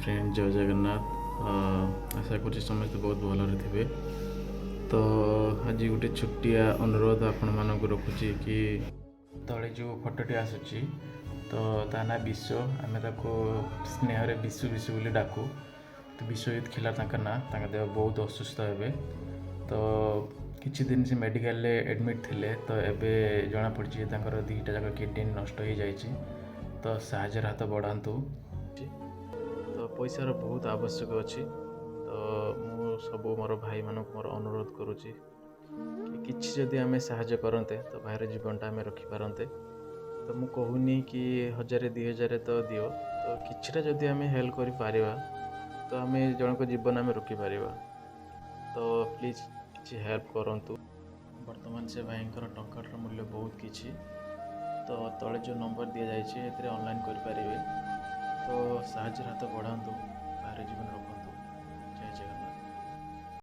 Friend जय जगन्नाथ। आशा करुँच समस्त बहुत भलरे थे। तो आज गोटे छुट्टिया अनुरोध आपण मानक रखुची कि तले जो फटोटी आसूची तो ता ना विश्व आम ताको स्नेह विशु विशु बोली डाकू। तो विश्वजित खिला ना देह बहुत असुस्थ हे। तो किछि दिन से मेडिकल एडमिट थिले तो एबे जना पड़ी दीटा जाक किडनी नष्ट हो जाइए। तो साहाय्य हाथ बढ़ातु। तो पैसार बहुत आवश्यक अच्छी। तो मु सब मोर भाई मानक मोर अनुरोध करुच्ची कि किछि जदि आमे साहाय्य करते तो भाईर जीवनटा आमे रखिपारते। तो मु कहूनी कि 1000-2000 तो दियो, तो किछिटा जदि आमे हेल्प करि पारिबा तो आमे जनक जीवन आमे रखिपार। तो प्लीज किछि हेल्प करंतु। वर्तमान से भाईंकर टंकार मूल्य बहुत किछि। तो तले जो नंबर दि जाइए ऑनलाइन करें। तो साहाय्य हाथ बढ़ातु, बाहर जीवन रखु।